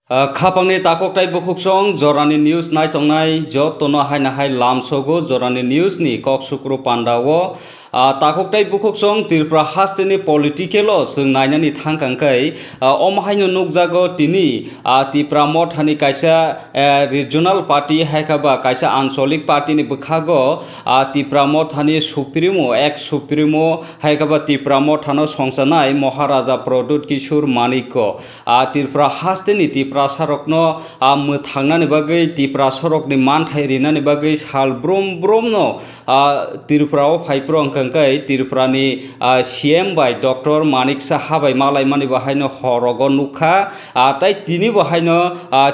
खापांनि ताककटाइ बुखुकसं जरानि news नायथंनाय जतनो हायनाहाय लामसगो जरानि न्यूजनि कक सुक्र पान्डाओ ताककटाइ बुखुकसं Tripura हास्टेनि political जों नायनानै थांखांखाय अमहायनो नुकजागो तिनि त्रिपुरा मथानि कायसा रिजनल पार्टी हायखाबा कायसा आंचलिक पार्टीनि बखागो त्रिपुरा मथानि सुप्रिमो एक्स सुप्रिमो हायखाबा त्रिपुरा मथानो संसानाय महाराजा प्रदुत किशोर मानिको त्रिपुरा हास्टेनि त्रिपुरा सरकनो थांनानै बागै त्रिपुरा सरकनि मानथाय रिनानै बागै साल ब्रम ब्रमनो त्रिपुरायाव फाइप्रो अंखांखाय त्रिपुरानि सीएम बाय डॉक्टर मानिक साहाबाय मालाय मानि बाहायनो हरगो नुखा ताई तिनि बाहायनो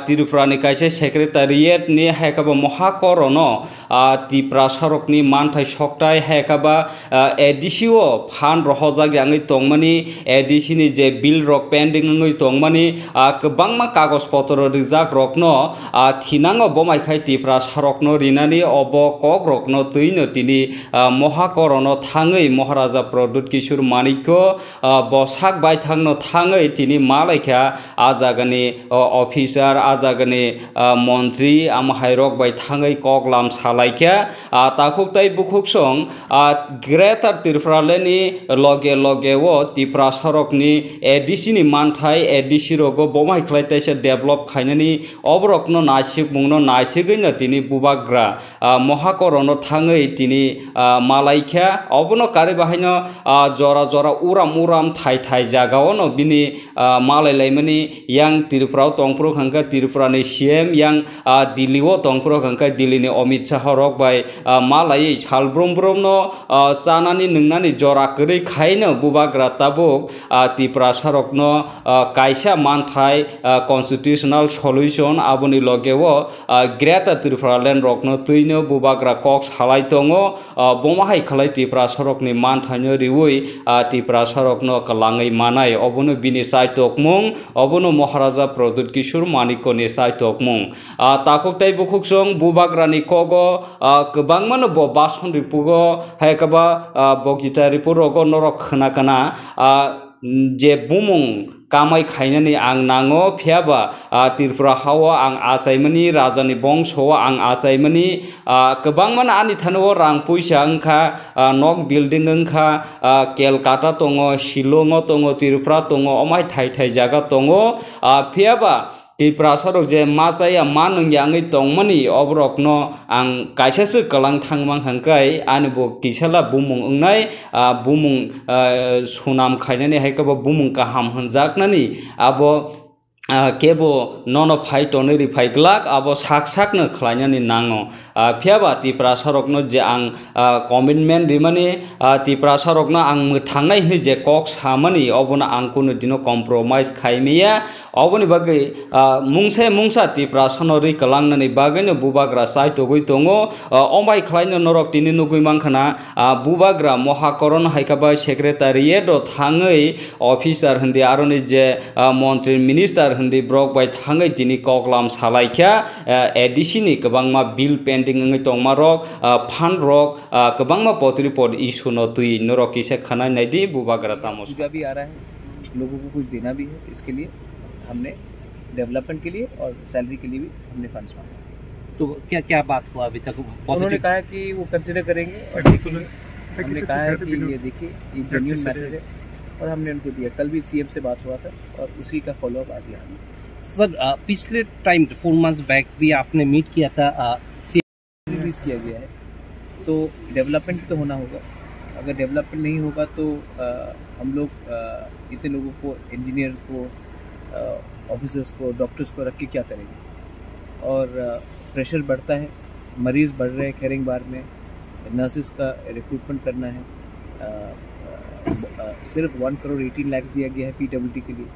त्रिपुरानि कायसे सेक्रेटारिएट नि हायकाबा महाकरनो त्रिपुरा सरकनि मानथाय सकताय हायकाबा एडिसिओ फान रहजाग यांगै तंमानि एडिसिनि जे बिल रक पेंडिंग ngै तंमानि गोबांमा कागज पत्र रिजाक रकनो थिनांगो बमायखाय त्रिपुरा सरकनो रिनानि अब कक रकनो तैनो तिनि महाकरनो थाङै महाराजा प्रदुत किशोर मानिको बसाक बाय थांनो थाङै तिनि मालायखा आजागनि अफिसार आजागनि मन्त्री आमहायरक बाय थाङै कक लाम सालायखा ताकुकताइ बुखुकसं ग्रेटर त्रिपुरालेनि लगे लगेओ त्रिपुरा सरकनि एडिसिनि मानथाय एडिसि रगो बमाय खलायतायसे डेभलप खायनानि अबरकनो नासिक मुंनो नासिगैनो तिनि बुबाग्रा महाकरनो थाङै तिनि मालायखा अबनो कारि बाहायनो जरा जरा उराम उराम थाय थाय जागावनो बिनि मालायलायमनि यां त्रिपुराव तंप्रो खांका त्रिपुरानि सीएम यां दिल्लीओ तंप्रो खांका दिल्लीनि अमित शाह रक बाय मालायै सालब्रम ब्रमनो जानानि नोंनानि जरा करै खायनो बुबाग्रा ताबुक त्रिपुरा सरकनो कायसा मानथाय कन्स्टिट्यूशनल सल्यूशन आबुनि लगेओ ग्रेटर त्रिपुरालेण्ड रकनो तैनो बुबाग्रा कक सालाय दङो बमाहाय खलाय त्रिपुरा सरकनि मानथायनो रिवै त्रिपुरा सरकनो कलाङै मानाय अबनो बिनि साइतकमुं अबनो महाराजा प्रदुत किशोर मानिकनि साइतकमुं ताकुकताइ बुखुकसं बुबाग्रानि कगो गोबांमानो बासन रिपुगो हायकाबा बगिता रिपुरगो नरक खोनाकाना जे बुमुं कामाय खायनानै आं नाङो फियाबा त्रिपुरा हावा आं आसायमनि राजानि बंशआव आं आसायमनि गोबांमानो आनि थानो रां पैसा अंखा नक बिल्डिं अंखा केलकाता दङ शिलंआव दङ त्रिपुरा दङ अमाय थाय थाय जागा दङ फियाबा त्रिपुरा सरक जे मा जाया मा नंयाङै दंमनि अबरकनो आं कायसासो कलां थांमां हांकाय आनबो किसाला बुमुं अंनाय बुमुं सुनाम खायनानै हायकाबा बुमुं गाहाम होनजाकनानि आबो केबो नन फाइटनो रिफाइग्लाक आबो साक साकनो खलायनानै नाङो फियाबा त्रिपुरा सरकनो जे आं कमिटमेन्ट रिमाने त्रिपुरा सरकनो आं थांनाय हनै जे कक सामानि अबनो आं कुनु दिनो कम्प्रोमाइज खायमिया अबनि बागै मुंसे मुंसा त्रिपुरा सनरि कलांनानै बागैनो बुबाग्रा साइतगै दङ अमाय खलायनो नरक तिनि नुगै मांखाना बुबाग्रा महाकरन हायकाबा सेक्रेटारिएट थाङै अफिसार हन्दी आरोनि जे मन्त्री मिनिस्टार हन्दी ब्रक बाय थाङै तिनि ककलाम सालायखा एडिसिनि गोबांमा बिल पेंडिंग ngै तंमा रक फान्ड रक गोबांमा पत्री पद इशू न तुई नरक किसे खाना नैदी बुबाग्रा तामस भी आ रहा है लोगों को कुछ देना भी है इसके लिए हमने डेवलपमेंट के लिए और सैलरी के लिए भी हमने फंड्स मांगे। तो क्या क्या बात हुआ अभी तक? उन्होंने कहा कि वो कंसिडर करेंगे और देखेंगे। हमने कहा है कि ये देखिए ये जेन्युइन मैटर है और हमने उनको दिया। कल भी सीएम से बात हुआ था और उसी का फॉलोअप आ गया हमें। सर पिछले टाइम 4 months बैक भी आपने मीट किया था, रिलीज किया गया है तो डेवलपमेंट तो होना होगा। अगर डेवलपमेंट नहीं होगा तो हम लोग इतने लोगों को इंजीनियर को ऑफिसर्स को डॉक्टर्स को रख के क्या करेंगे। और प्रेशर बढ़ता है, मरीज़ बढ़ रहे हैं खैरिंग बार में, नर्सेस का रिक्रूटमेंट करना है। सिर्फ 1 करोड़ 18 लाख दिया गया है पीडब्ल्यूडी के लिए।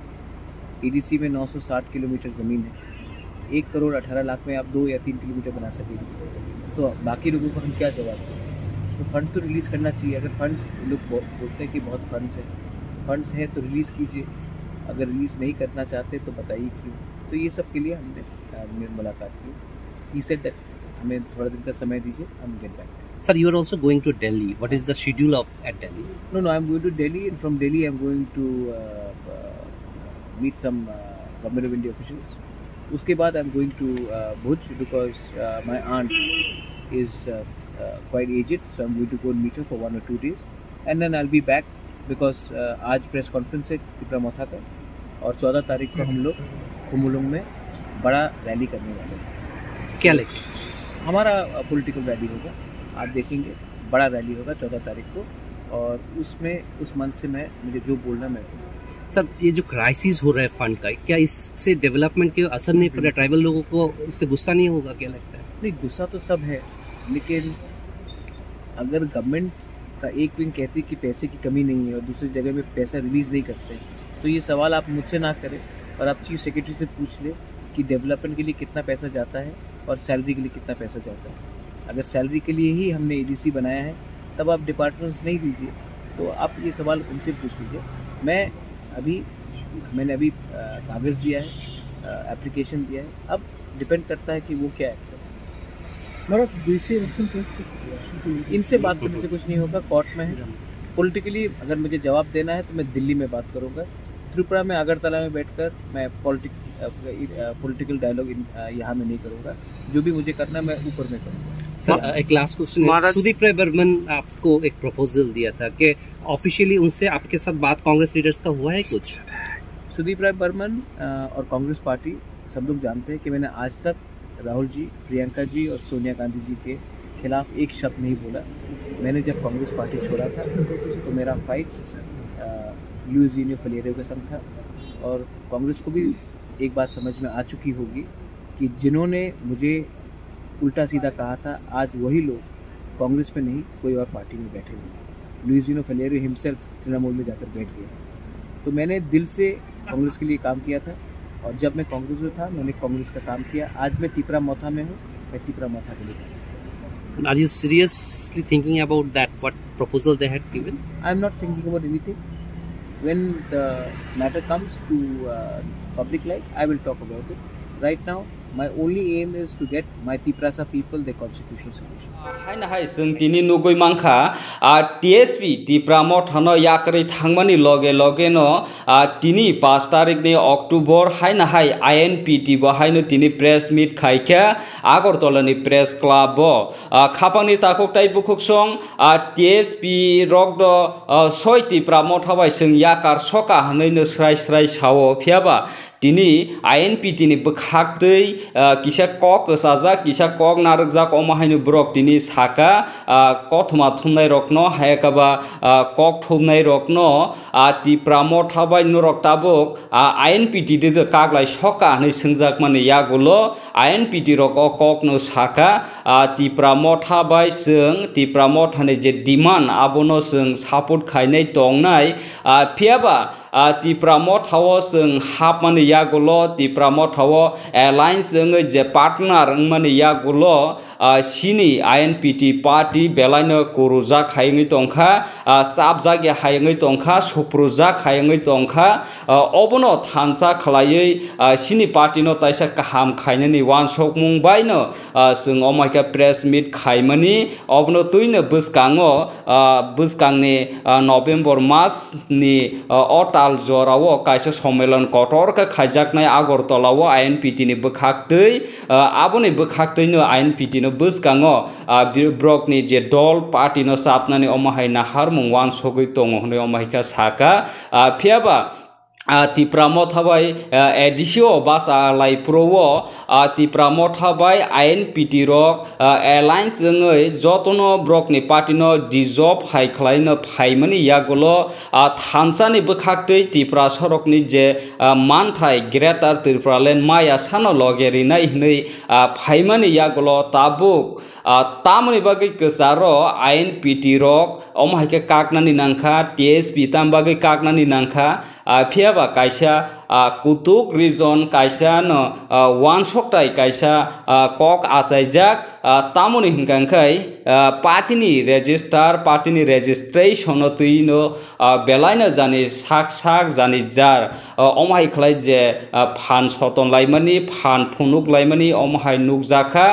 ईडीसी में 960 किलोमीटर ज़मीन है, 1 करोड़ 18 लाख में आप 2 या 3 किलोमीटर बना सकेंगे। तो बाकी लोगों को हम क्या जवाब दें? तो फंड तो रिलीज़ करना चाहिए। अगर फंड्स लोग बोलते हैं कि बहुत फंड्स है तो रिलीज़ कीजिए। अगर रिलीज़ नहीं करना चाहते तो बताइए क्यों। तो ये सब के लिए हमने मुलाकात की। ही सेड दैट हमें थोड़ा दिन का समय दीजिए, हम get back. Sir, you are also going to Delhi. What is the schedule at Delhi? No, I'm going to Delhi, and from Delhi I'm going to meet some government of India officials उसके बाद I am going to Bhuj because my aunt is quite aged, so I'm going to go and meet her for 1 or 2 days, and then I'll be back because आज press conference है टिपरा मोथा का, और 14 तारीख को हम लोग खुमुलुंग में बड़ा रैली करने वाले हैं। क्या लेके? हमारा पॉलिटिकल रैली होगा, आप देखेंगे, बड़ा रैली होगा 14 तारीख को, और उसमें उस मंथ से मुझे जो बोलना मैं। सर, ये जो क्राइसिस हो रहा है फंड का, क्या इससे डेवलपमेंट के असर नहीं पड़ रहा? ट्राइबल लोगों को इससे गुस्सा नहीं होगा? क्या लगता है? नहीं, गुस्सा तो सब है, लेकिन अगर गवर्नमेंट का एक विंग कहती कि पैसे की कमी नहीं है और दूसरी जगह में पैसा रिलीज़ नहीं करते, तो ये सवाल आप मुझसे ना करें और आप चीफ सेक्रेटरी से पूछ ले कि डेवलपमेंट के लिए कितना पैसा जाता है और सैलरी के लिए कितना पैसा जाता है। अगर सैलरी के लिए ही हमने एडीसी बनाया है, तब आप डिपार्टमेंट्स नहीं दीजिए, तो आप ये सवाल उनसे पूछ लीजिए। मैंने अभी कागज़ दिया है, एप्लीकेशन दिया है, अब डिपेंड करता है कि वो क्या है। इनसे बात करने से कुछ नहीं होगा, कोर्ट में है। पॉलिटिकली अगर मुझे जवाब देना है तो मैं दिल्ली में बात करूंगा, त्रिपुरा में, अगरतला में बैठकर मैं पॉलिटिकल डायलॉग यहाँ में नहीं करूंगा। जो भी मुझे करना है मैं ऊपर में करूंगा। सर, एक लास्ट क्वेश्चन। सुदीप राय बर्मन आपको एक प्रपोजल दिया था कि ऑफिशियली उनसे आपके साथ बात कांग्रेस लीडर्स का हुआ है कुछ? सुदीप राय बर्मन और कांग्रेस पार्टी सब लोग जानते हैं कि मैंने आज तक राहुल जी, प्रियंका जी और सोनिया गांधी जी के खिलाफ एक शब्द नहीं बोला। मैंने जब कांग्रेस पार्टी छोड़ा था तो मेरा फाइट लुइजिनो फलेरियो के संग था, और कांग्रेस को भी एक बात समझ में आ चुकी होगी कि जिन्होंने मुझे उल्टा सीधा कहा था, आज वही लोग कांग्रेस में नहीं कोई और पार्टी में बैठे हुए। लुइजिनो फलेरियो हिमसेल्फ तृणमूल में जाकर बैठ गए। तो मैंने दिल से कांग्रेस के लिए काम किया था, और जब मैं कांग्रेस में था मैंने कांग्रेस का काम किया। आज मैं टिपरा मोथा में हूँ, मैं टिपरा मोथा के लिए काम। Are you seriously thinking about that? What proposal they had given? I am not thinking about anything. When the matter comes to public light, I will talk about it. Right now, my only aim is to get my Tiprasa people their constitutional solution. Hai sung tini nugoi mangkha TSP Tipra Motha no yakari thangmani loge no tini 5 tarik ni October hai INPT bo hai no tini press meet khaika Agartala ni press club bo khapangni takok tai bukhuk song TSP rok do soi Tipra Motha bai sung yakar soka hanai no srai sawo phiaba tini INPT ni bukhaktei kisa kok sajak kisa kok narjak omahainu brok tini saka kothma thumnai rokno hayakaba kok thumnai rokno Tipra Motha bai norok tabuk INPT de kaglai soka hanai sungjak mani yagulo INPT rok kok no saka Tipra Motha bai sung Tipra Motha ni je demand abono sung support khainai tongnai phiaba Tipra Motha sung hap mani yagulo Tipra Motha alliance sung je partner mani yagulo sini INPT party belaino kuruja khaingi tongkha sabjak ya haingi tongkha suproja khaingi tongkha obono thansa khlaiei sini party no taisa kaham khainani wan sokmung baino sung omaika press meet khaimani obono tuino buskangni November mas ni otal jorao kaisa सम्मेलन kotor ka khaijaknai Agartalao INPT ni bukhaktei aboni bukhaktei no INPT no buskango brok ni je dol party no sapnani omahai nahar mungwan sogoi tongo hne omahika saka phiaba Tipra Motha bai edisio basa lai prowo Tipra Motha bai INPT rok alliance ngei jotono brok ni party no dissolve hai khlai no phaimani yagulo thansani bukhaktei Tipra sorok ni je manthai greater Tripura land maya sano logeri nai hnei phaimani yagulo tabuk tamoni bagai kesaro INPT rok omhaike kaknani nangkha TSP tam bagai kaknani nangkha phiaba kaisa kutuk region kaisa no one soktai kaisa kok asaijak tamoni hingkangkai party ni registration no tuino belaino jani sak jani jar omhai khlai je phan soton laimani phan phunuk laimani omhai nukjaka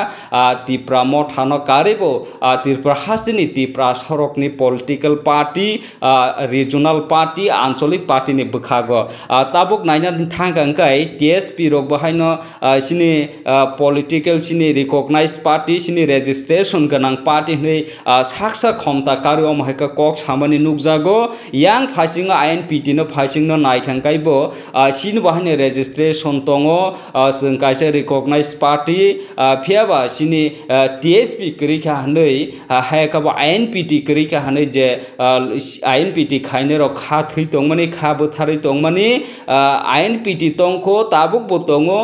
Tipra Motha no karibo Tripura hastini Tipra sorok ni political party regional party ancholik party ni bukhago tabuk naina खालायना थांगांखाय TSP रक बाहायनो सिनि political सिनि recognise party सिनि registration गोनां party नै साक्सा खमता कारियो माहायका कक सामानि नुकजागो यां फासिंग INPT नो फासिंग नायखांखायबो सिनि बाहायनो रेजिस्ट्रेशन दङो जों कायसे रिकगनाइज पार्टी फियाबा सिनि TSP करिखा हनै हायकाबा INPT करिखा हनै जे INPT खायने रो खा थै दंमानि खा बोथारै दंमानि INPT तंखो ताबुक बो दङो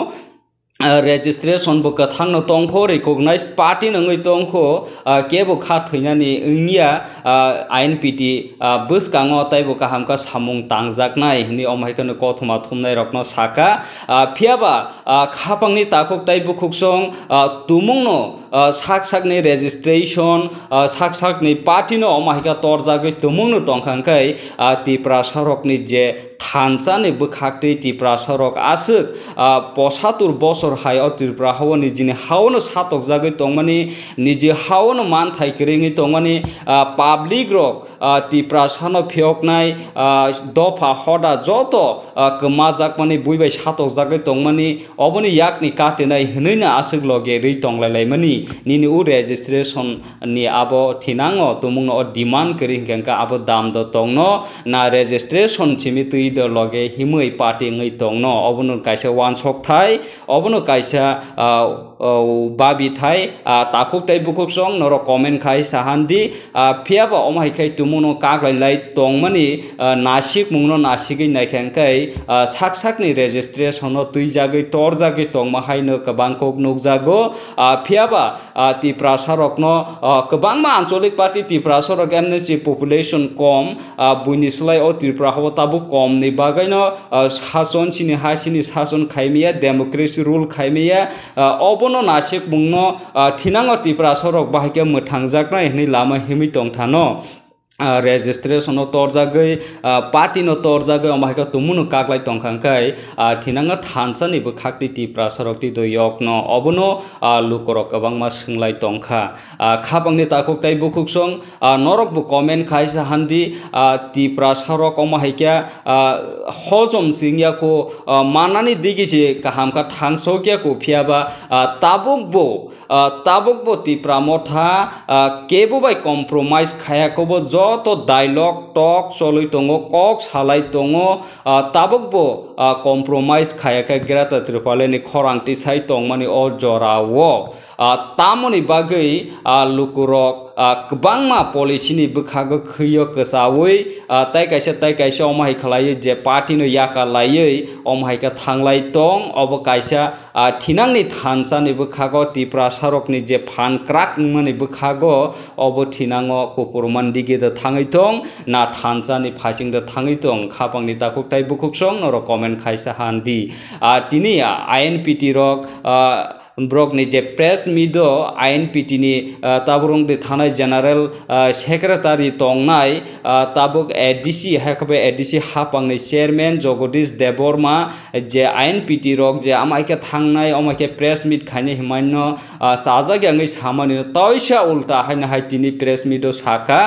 रेजिस्ट्रेशन बो कथांनो तंखो रिकगनाइज पार्टी नङै तंखो केबो खा थैनानि इंनिया INPT बसकाङो ताइबो काहामका सामुं तांजाकनाय नि अमायकनो कथमा थुमनाय रकनो साका फियाबा खापांनि ताकुक ताइबो खुक्सं तुमुंनो साक साकनि रेजिस्ट्रेशन साक साकनि पार्टीनो अमायका तोरजागै तुमुंनो तंखांखाय तिप्रा सरकनि जे थानसानि बखाक्ति तिप्रा सरक आसुक पसातुर बसर हाय तिप्रा हावनि जिनि हावनो सातक जागै तंमानि निजे हावनो मान थाइकरिङि तंमानि पाब्लिक रक तिप्रा सानो फियकनाय दफा हदा जत कमाजाक मानि बुइबाय सातक जागै तंमानि अबनि याकनि कातेनाय हनैना आसुक लगे रै तंलायलायमानि निनि उ रेजिस्ट्रेशन नि आबो थिनाङो तुमुंनो डिमान्ड करि गंका आबो दाम द तंनो ना रेजिस्ट्रेशन छिमि तुइ द लगे हिमै पार्टी ngै तंनो अबनो कायसा वान सकथाय अबनो कायसा बाबि थाय ताकुक ताइ बुकुक सं नरो कमेन्ट खाय साहान्दी फियाबा अमायखाय तुमुनो कागलायलाय तंमानि नासिक मुंनो नासिगै नायखांखाय साक साकनि रेजिस्ट्रेशन तुइ जागै टर जागै तंमाहायनो कबांकोक नुकजागो फियाबा तिप्रा सरकनो कबांमा आंचलिक पार्टी तिप्रा सरक एमनेसि पपुलेशन कम बुइनिसलाय ओ तिप्रा हाव ताबु कम नि बागैनो शासन सिनि हासिनि शासन खायमिया डेमोक्रेसी रूल खायमिया अबनो नासिक मुंनो थिनाङो तिप्रा सरक बाहायके मोथांजाकनाय नि लामा हिमि तंथानो रेजिस्ट्रेशन तोरजागै पार्टी नो तोरजागै अमायका तुमुनो कागलाय तंखांखाय थिनाङा थानसानि बखाक्ति तिप्रा सरकति दयकनो अबनो लुकरक कबांमा सोंलाय तंखा खाबांनि ताकुक ताइ बुकुकसं नरक बु कमेन्ट खायसा हान्दी तिप्रा सरक अमायका हजम सिंयाको मानानि दिगिसे काहामका थांसोक्याको फियाबा ताबुकबो तिप्रा मथा केबो बाय कम्प्रोमाइज खायाकोबो तो डायलॉग टक चलै दङो कक सालाय दङो ताबुकबो कम्प्रोमाइज खायाखै ग्राता त्रिपालेनि खरांति साइ तंमानि अ जरावो तामनि बागै लुकुरक कबांमा पलिसिनि बखागो खैयो कसावै ताइ कायसा अमाय खलायो जे पार्टीनो याका लायै अमायका थांलाय दं अब कायसा थिनांनि थानसानि बखागो तिप्रा सरकनि जे फान क्राक माने बखागो अब थिनाङो कुपुरमानदिगे द थाङै दं ना थानसानि फासिं द थाङै दं खापांनि ताकुक ताइ बुकुकसं नरो कमेन्ट खायसा हान्दी तिनि INPT रक ब्रकनि जे प्रेस मिडो INPT नि ताबुरंग दे थानाय जनरल सेक्रेटारि तंनाय ताबुक ADC हाकबे ADC हापांनि चेयरमैन जगदीश देबवर्मा जे INPT रक जे अमायके थांनाय अमायके प्रेस मिट खायने हिमायनो साजाग्यांगै सामानि तैसा उल्टा हायना हाय तिनि प्रेस मिडो साका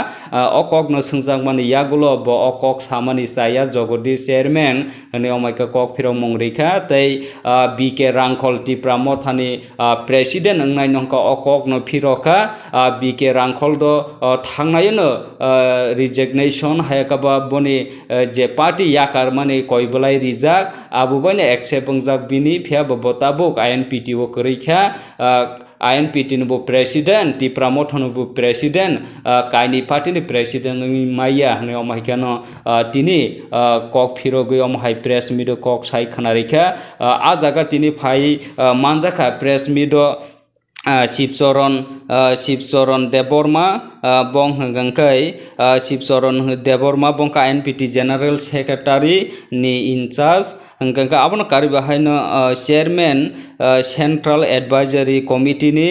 अककनो सोंजांमानि यागुलो ब अकक सामानि साया जगदीश चेयरमैन हने अमायके कक फिरो मंगरिखा तै BK रांखल तिप्रा मथानि प्रेसिडेंट नंनाय नंका अकक न फिरोका BK रांखल दो थांनायनो रिजिग्नेशन हायकाबा बनि जे पार्टी याकार माने कयबलाय रिजाक आबुबायने एक्सेप्ट बंजाक बिनि फिया बबताबुक INPT वो करिखा INPT नो प्रेसिडेंट तिप्रा मथा नो प्रेसिडेंट काइनि पार्टी नि प्रेसिडेंट माइया हने अमायकानो तिनि कक फिरोगै अमहाय प्रेस मिडो कक साइ खनारिखा आ जागा तिनि फाइ मानजाखा प्रेस मिडो शिवचरण देबवर्मा बंग हंगंकै शिवचरण देबवर्मा बंका INPT जनरल सेक्रेटारि नि इंचार्ज हंगंका आबनो कारिबाहायनो चेयरमैन सेंट्रल एडवाइजरी कमिटी नि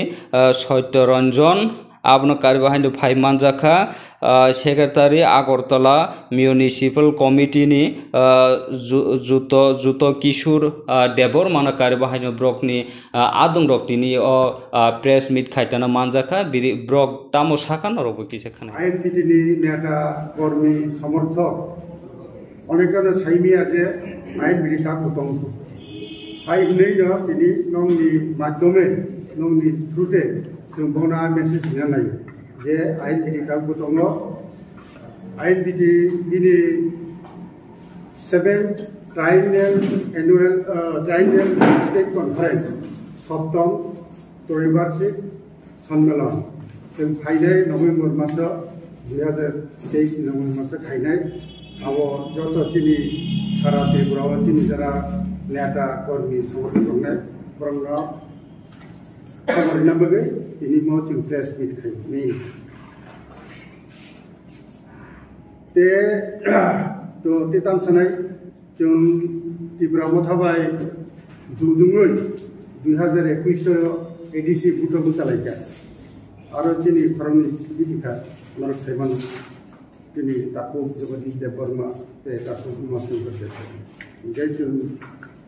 सत्यरंजन आबनो कारिबाहायनो फाइ मानजाखा सेक्रेटारि आगरतला म्युनिसिपल कमिटी नि जुतो किशोर देबवर्मा कारिबाहायनो ब्रकनि आदुं रक्तिनि प्रेस मिट खायताना मानजाखा बिरि ब्रक तामो साखा नरबो किसे खाना INPT नि नेता कर्मी समर्थक अनेकानो साइमिया जे INPT का कुतों हाई नहीं ना इन्हीं नौनी माध्यमे नौनी थ्रुते संबंधा मैसेज नहीं जे INPT का कुतों INPT ini 7th Triennial State Conference Soptom Toribarsik Sanmelan जों फाइनाय नभेम्बर मासाव 2023 नभेम्बर मासाव फाइनाय आबो जत तिनि सारा त्रिपुराव तिनि जरा नेता कर्मी संगठन दंनाय बरंगा खबरना बगै तिनि मो जों प्रेस मिट खायनि ते तो तेताम सनाय जों त्रिपुरा मथाबाय जुदुङै 2021 ADC बुटबो सालायका आरो तिनि खरंनि बिदिखा नरक साइमान तिनि ताकु जगदीश देव वर्मा ते ताकु मासुल करते गैचुन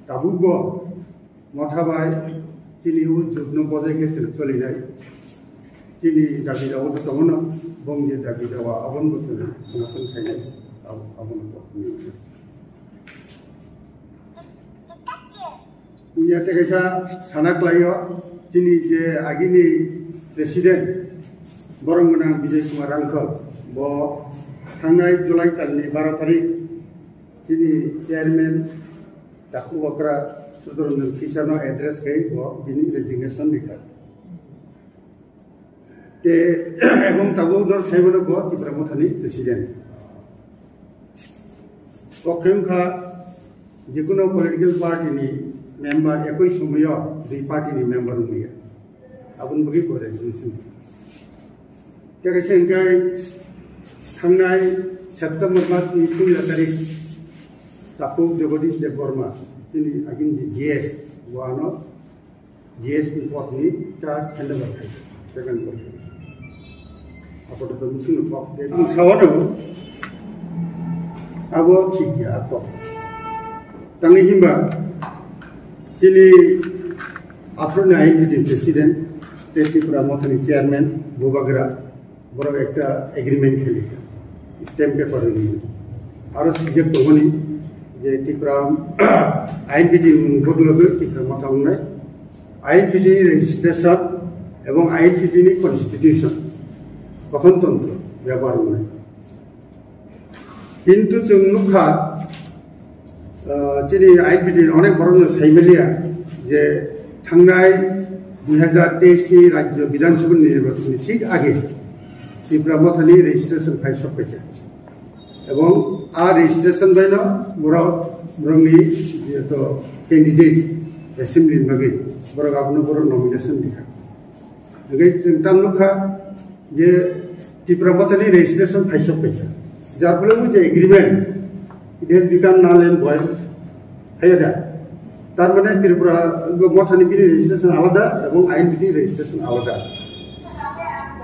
ताबुबो मथाबाय तिनि उ जुगनो बजे गेचुन चलिनाय तिनि दाबिदाव दंनो बंजे दाबिदावा आबन बसुन समासन खायनाय आबन बसुन इया तेगैसा सानाक्लायो तिनि जे आगिनि प्रेसिडेंट बरंगना विजय कुमार रांखौ बो थांनाय जुलाई दाननि 12 तारिख तिनि चेयरमैन दाखु बक्रा सुदरन किसानो एड्रेस गई बो बिनि रेजिग्नेशन लिखा ते एवं ताबो नर साइबनो बो त्रिपुरा मथानि प्रेसिडेंट ओखेंखा जिकुनो पॉलिटिकल पार्टी नि मेंबर एकई समयो दुई पार्टी नि मेंबर हुइया आबुन बगी करे जोंसिम तेगैसे इंगाय थांनाय सेप्टेम्बर मासनि 16 तारिख ताकु जगदीश देव वर्मा तिनि आगिन जीएस वानो जीएस नि पदनि चार्ज हैंडओवर खाय सेकेंड पर आपतो तो मुसिन पक दे सावनो आबो ठीक या तो तंगि हिमबा तिनि आफ्टर INPT प्रेसिडेंट त्रिपुरा मथानि चेयरमैन बुबागरा बरक एक एग्रीमेंट खेली स्टैम्प पेपर और सब्जेक्ट होनी जे त्रिपुरा INPT बदलबो त्रिपुरा मथा उन्नाय INPT रेजिस्ट्रेशन एवं INPT नि कन्स्टिट्यूशन गठनतंत्र व्यवहार उन्नाय किन्तु जों नुखा जिनि INPT अनेक बरन साइमेलिया जे थांनाय 2023 नि राज्य विधानसभा निर्वाचन ठीक आगे त्रिपुरा मथानि रेजिस्ट्रेशन फाइल सफैया एवं आ रेजिस्ट्रेशन बायनो बरंनि जेतो कैंडिडेट असेंबली नगै बरक आपनो बर नॉमिनेशन दिखा नगै जों तामनुखा जे त्रिपुरा मथानि रेजिस्ट्रेशन फाइल सफैया जारफले जे agreement it has become null and void हैदा तार माने त्रिपुरा मथानि बिनि रेजिस्ट्रेशन आलादा एवं INPT रेजिस्ट्रेशन आलादा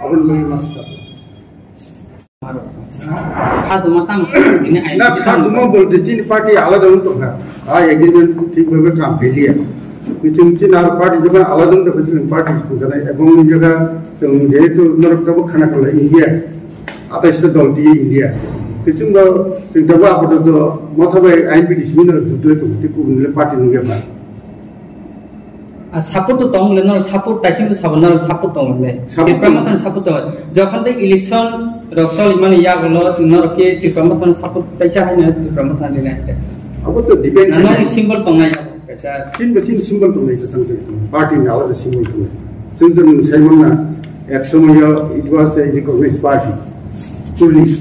अबन बई मास्टर ना खादुमा बोलते जिन पार्टी आलादा उन तो है आ एग्रीमेंट ठीक भाবে काम फेलिया बिचुं जिन आर पार्टी जब आलादा उन तो बिचुं पार्टी को जाना एवं जगह जों जेहेतु नरकटाबो खाना खला इंडिया आताइस दल दी इंडिया बिचुं बा जों दाबो आपतो तो मथाबाय INPT सिमिनो जुदले तो तिकु party नुगेबा support to tong lenor support tasim to sabonor support tong le tipramatan support to যখন the election roksol imani ya golo nor ke tipramatan support taisa haina tipramatan le na abo to depend na symbol tong na kaisa tin symbol tong na tang party na ala symbol tong sundar saimona ek samoy it was a recognized party police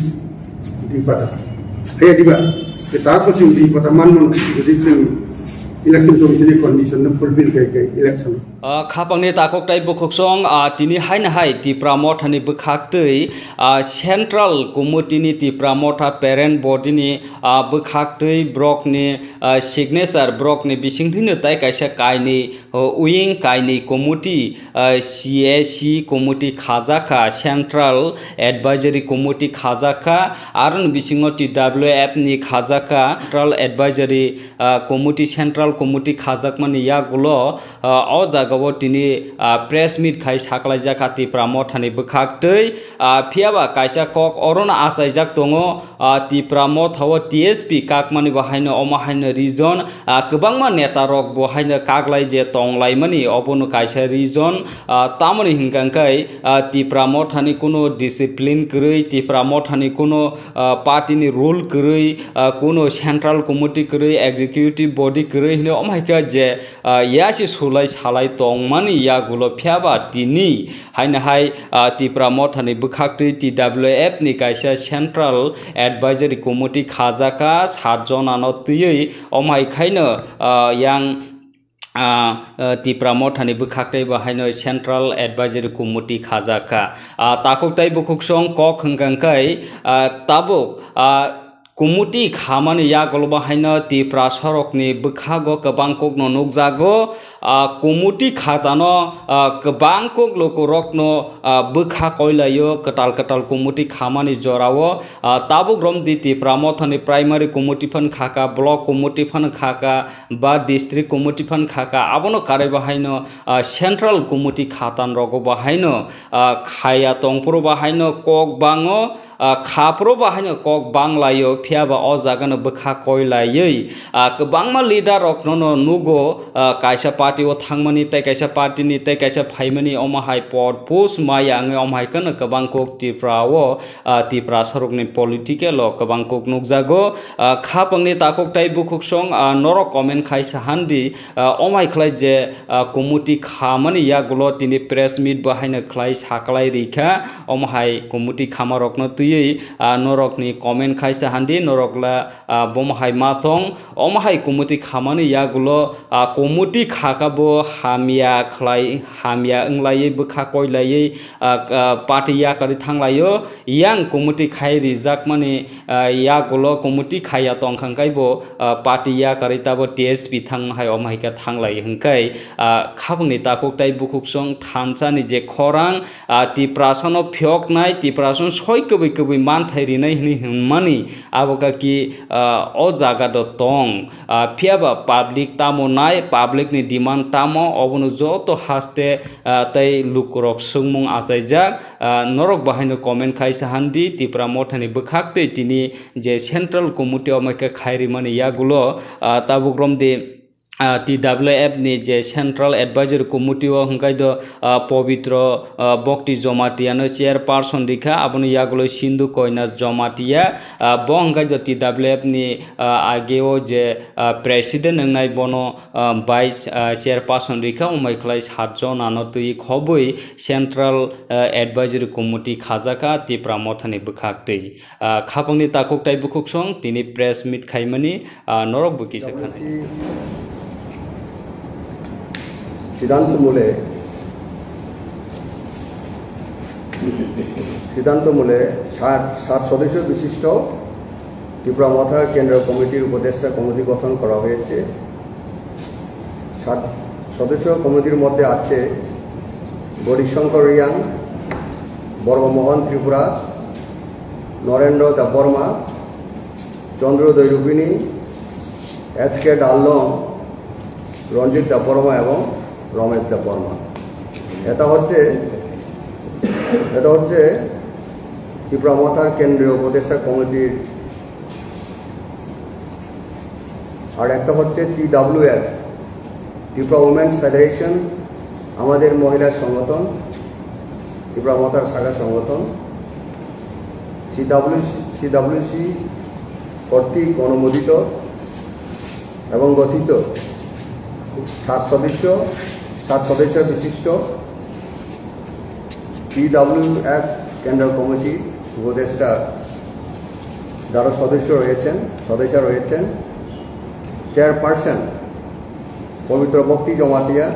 di pada hey diba kita ko sim di pada manmon jadi election commission condition na fulfill kai election खापांनि ताककटाय बुखकसं तिनि हायना हाय त्रिपुरा मथानि बुखाक्तै central कमिटिनि Tripura Motha parent बॉडीनि बुखाक्तै ब्रकनि सिग्नेचर ब्रकनि बिसिंथिनो ताय कायसा कायनि उइंग कायनि कमिटि CAC कमिटि खाजाखा सेंट्रल एडवाइजरी कमिटि खाजाखा आरो बिसिङो TWF नि खाजाखा central advisory committee central committee खाजाकमानि यागुलो अ जागाव तिनि प्रेस मीट खाइ साख्लायजाखा तिप्रा मथानि बखाक्तै फियाबा कायसा कक अरना आसायजाक दङो तिप्रा मथाव टीएसपी काकमानि बाहायनो अमाहायनो रिजन गोबांमा नेता रक बहायनो कागलाय जे तंलायमानि अबनो कायसा रिजन तामनि हिंगांखाय तिप्रा मथानि कुनो डिसिप्लिन गरै तिप्रा मथानि कुनो पार्टीनि रूल गरै कुनो सेंट्रल कमिटी गरै एग्जीक्यूटिव बॉडी गरै हिनो अमायका जे यासि सुलाय सालाय तंमानि यागुलो फियाबा तिनि हायनाहाय तिप्रा मथानि बखाक्तै TWF नि कायसा सेंट्रल एडवाइजरी कमिटी खाजाका 7 जनानो तुयै अमायखायनो yang तिप्रा मथानि बखाक्तै बाहायनो सेंट्रल एडवाइजरी कमिटी खाजाका ताकुकtai बुकुksong kok hingkangkai tabuk कमिटी खामानि यागल बाहायनो तिप्रा सरकनि बखागो गोबांकक नुजागो कमिटी खादानो गोबांकक लोकरकनो बखा कयलायो कटाल कटाल कमिटी खामानि जरावो ताबुक रमदि तिप्रा मथानि प्राइमारी कमिटी फन खाका ब्लक कमिटी फन खाका बा डिस्ट्रिक्ट कमिटी फन खाका आबनो कारे बाहायनो सेंट्रल कमिटी खातान रगो बाहायनो खाया तंपुरो बाहायनो कक बाङो खाप्रो बाहायनो कक बांलायो फियाबा अ जागानो बखा कयलायै गोबांमा लिडार रकनो नुगो कायसा पार्टी ओ थांमानि तै कायसा पार्टीनि तै कायसा फाइमानि अमाहाय पद पोस्ट माया आङो अमाहायकन गोबांकक तिप्राओ तिप्रा सरकनि पलिटिकल गोबांकक नुजागो खापंनि ताककtai बुकुksong नरक कमेन्ट खायसा हान्दी अमायख्लाय जे कमिटी खामानि यागुलो तिनि प्रेस मीट बाहायनो ख्लाय साख्लाय रिखा अमाहाय कमिटी खामा रकनो तुयै नरकनि कमेन्ट खायसा हान्दी नरकला बमहाय माथं अमाहाय कमिटी खामानि यागुलो कमिटी खाकाबो हामिया ख्लाय हामिया ओंलायै बखा कयलायै पार्टी याकारि थांलायो यां कमिटी खाय रिजाक माने यागुलो कमिटी खाया तंखांखायबो पार्टी याकारि ताबो टीएसपी थांहाय अमाहायका थांलाय हंखाय खाबुंनि ताकुकtai बुकुksong थानसानि जे खरां तिप्रासनो फ्यकनाय तिप्रासन सय कबै कबै मान फायरिनाय हिमानि आबका कि अ जागा द तंग फियाबा पब्लिक तामोनाय पब्लिक नि डिमांड तामो अबनो जतो हास्ते तै लुकरक सुंमुं आजायजाक नरक बाहायनो कमेन्ट खायसा हान्दी तिप्रा मथानि बखाक्तै तिनि जे सेंट्रल कमिटी अमायका खायरिमानि यागुलो ताबुग्रमदि TWF नि जे सेंट्रल एडवाइजरी कमिटी हंखाय द पवित्र भक्ति जमातियानो चेयरपर्सन रिखा आबनो यागुलो सिंधु कयना जमातिया ब हंखाय द TWF नि आगेओ जे प्रेसिडेंट नंनाय बनो वाइस चेयरपर्सन रिखा अमायख्लाय 7 जनानो तुई खबै सेंट्रल एडवाइजरी कमिटी खाजाका तिप्रा मथानि बखाक्तै खापंनि ताकुकtai बुकुksong तिनि प्रेस मीट खायमानि नरक बुकिसा खानाय সিদ্ধান্ত মূলে 7 সদস্য বিশিষ্ট ত্রিপুরা মথা কেন্দ্র কমিটির উপদেষ্টা কমিটি গঠন করা হয়েছে 7 সদস্য কমিটির মধ্যে আছে গৌরীশঙ্কর রিয়াং বর্মমোহন ত্রিপুরা নরেন্দ্র দেববর্মা চন্দ্র দৈরুবিনী SK ডাল্লং রঞ্জিত দেববর্মা এবং রমেশ দেববর্মা এটা হচ্ছে ত্রিপুরা মথার কেন্দ্রীয় উপদেষ্টা কমিটির আর একটা হচ্ছে TWF ত্রিপুরা উমেন্স ফেডারেশন আমাদের মহিলা সংগঠন ত্রিপুরা মথার শাখা সংগঠন CWC কর্তৃক অনুমোদিত এবং গঠিত 7 সদস্য বিশিষ্ট TWF কেন্দ্র কমিটি উপদেষ্টা যারা সদস্য রয়েছেন চেয়ারপারসন পবিত্র ভক্তি জমাতিয়া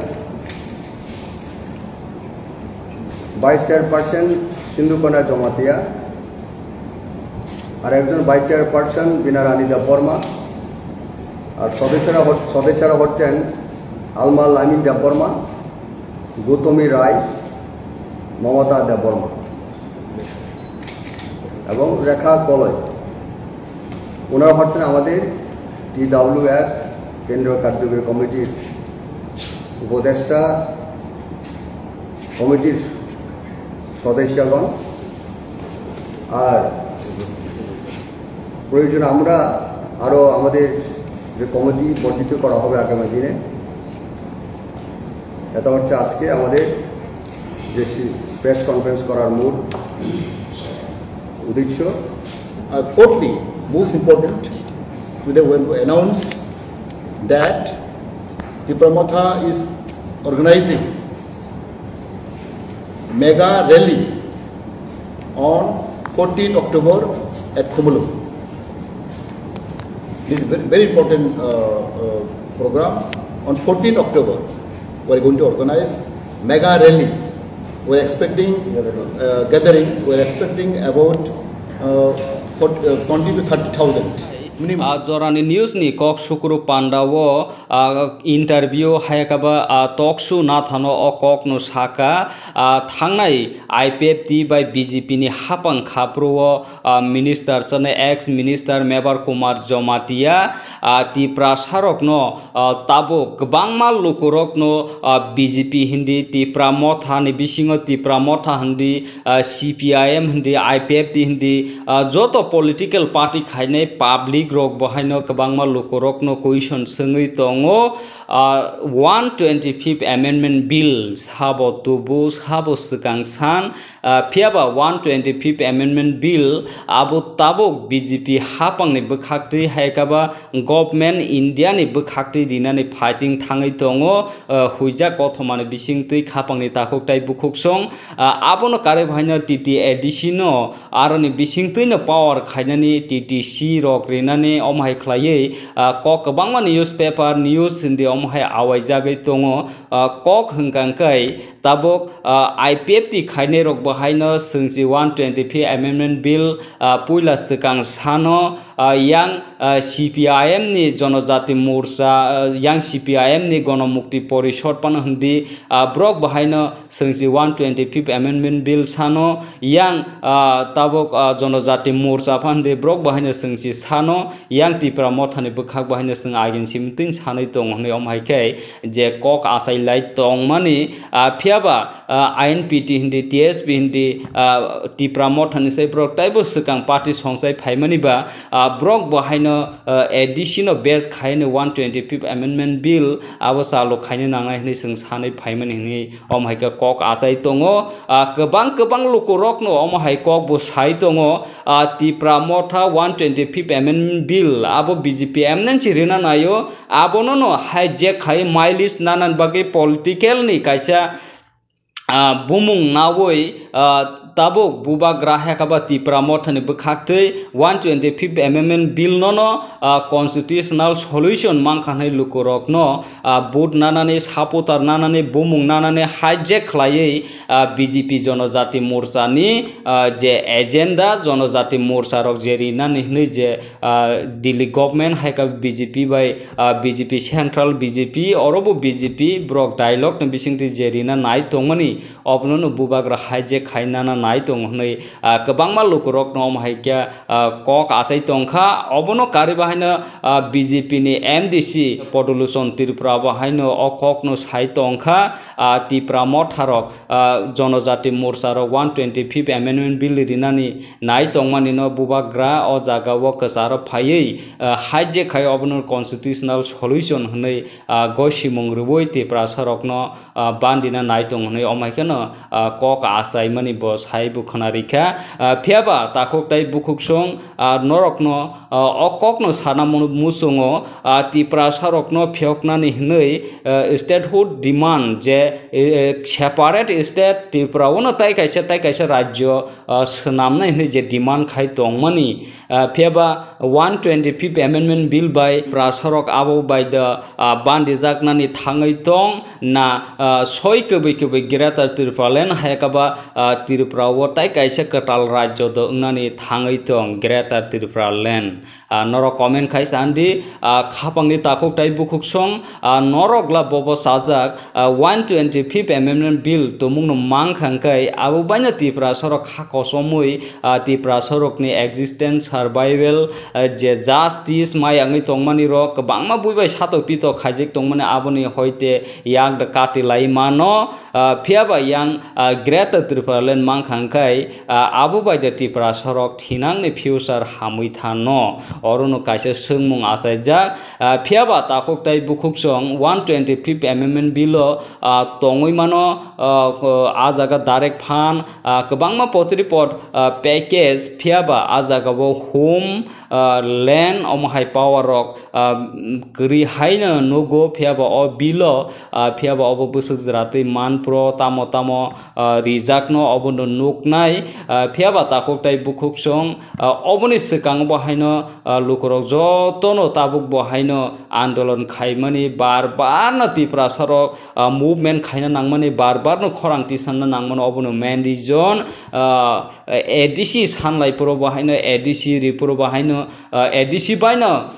ভাইস চেয়ারপারসন সিন্ধুকন্যা জমাতিয়া আর একজন ভাইস চেয়ারপারসন বিনা রানী দেববর্মা আর সদস্যরা হচ্ছেন আলমা লামিন দেববর্মা গৌতমী রায় মমতা দেববর্মা এবং রেখা কলয় ওনারা হচ্ছেন আমাদের TWF কেন্দ্রীয় কার্যকরী কমিটির উপদেষ্টা কমিটির সদস্যগণ আর প্রয়োজন আমরা আরও আমাদের যে কমিটি বর্ধিত করা হবে আগামী দিনে এটা হচ্ছে আজকে আমাদের যে প্রেস কনফারেন্স করার মূল উদ্দেশ্য। Fourthly, most important, we want to announce that Tipra Motha is organizing Mega Rally on 14 October at Khumulwng. This is a very important program. On 14 October, we are going to organize Mega Rally. We are expecting gathering. We are expecting about 20 to 30,000. Jorani news ni kok sukru pandawo interview hayakaba talk show na thano o kok no saka thangnai INPT by BJP ni hapang khapro minister chane ex minister Mebar Kumar Jomatia Tipra sarok no tabo gbangma lukurok no BJP hindi Tipra Motha ni bisingo Tipra Motha hindi CPIM hindi INPT hindi joto political party khaine public rok bahaino kabangma lukorokno question sengui tongo 125th amendment bill sabo tubu sabo sekang san phiaba 125th amendment bill abo tabok BJP hapang ni bekhakti haikaba government India ni bekhakti dinani phajing thangai tongo huija kothomane bisingtui khapang ni takoktai bukhuksong abono kare bhaina TT addition aroni bisingtui no power khainani TTC rok rina omhai khlaiye kok bangma newspaper news in the omhai awai jagai tongo kok hungkangkai tabok INPT khaine rok bahaino sungji 125 amendment bill puila sekang sano yang CPIM ni jonojati morcha yang CPIM ni gonomukti porishod pan hundi brok bahaino sungji 125 amendment bill sano yang tabok jonojati morcha pan de brok bahaino sungji sano yang Tipra Motha ni bekhak bahaino sung agin simtin sanai tong hne omhaikai je kok asai lai tong mani phiaba INPT hindi TSP hindi Tipra Motha ni sai brok taibo sekang party songsai phaimani ba brok bahaino addition of base khaine 125th amendment bill abo salo khaine nangai hne sung sanai phaimani ni omhaika kok asai tongo kebang lukurok no omhai kok bo sai tongo Tipra Motha 125th amendment bill abo BJP emnen chirina nayo abono no hijack khai mileage nanan bagi political ni kaisa bumung nawoi tabok bubak rahakaba Tipra Motha ni bekhakte 125th amendment bill no constitutional solution mangkhanai lukurok no vote nanane supporter nanane bumung nanane hijack khlaiye BJP jonojati morcha ni je agenda jonojati morcha rok jeri nani hne je Delhi government haika BJP by BJP central BJP orobo BJP brok dialogue ni bisingti jeri na nai tongmani opno no bubak ra hijack khainana nai tong hne kabangma lukurok no mahikya kok asai tongkha obono kari bahaina BJP ni MDC Podolution Tripura bahaino okok no sai tongkha Tipra Motha rok jonojati morcha rok 125th amendment bill rinani nai tongmani no bubagra o jaga o kasaro phaiye hijack khai obono constitutional solution hne gosimung ruboi Tipra sarok no bandina nai tong hne omaikano kok asai mani bo sai bukhanarika phiaba takoktai bukhuksong norokno okokno sanamunu musungo Tipra sarokno phioknani hnei statehood demand je separate state Tipra ono tai kaisa rajyo snamnai hnei je demand khai tongmani phiaba 125th amendment bill by prasarok abo by the bandijaknani thangai tong na soi kebai greater Tirupalen haikaba Tipra Tripura wo tai kaisa katal rajyo do ungnani thangai tong Greater Tripura Land noro comment khai sandi khapangni takok tai bukhuk song norogla bobo sajak 125th amendment bill tumung no mang khangkai abu baina Tripura sorok khakosomui Tripura sorok ni existence survival je justice mai angi tongmani ro kabangma buibai sato pito khajik tongmani aboni hoite yak da kati lai mano phiaba yang Greater Tripura Land mang khangkai abu bai da Tripura sorok thinang ni future hamui thano orono kaisa sungmung asaijak phiaba takok tai bukhuk song 125th amendment bill tongoi mano ajaga direct fan kabangma potripot package phiaba ajaga bo home land omhai power rock gri haina nogo phiaba o bilo phiaba obo busuk jrati manpro tamo tamo rijakno obono nuknai phiaba takok tai bukhuk song oboni sikang bo haino lukorok jotono tabuk bo haino andolon khaimani bar na Tripura sorok movement khaina nangmani bar no khorang tisanna nangmani obono main reason ADC sanlai puro bo haino ADC ripuro bo haino ADC baino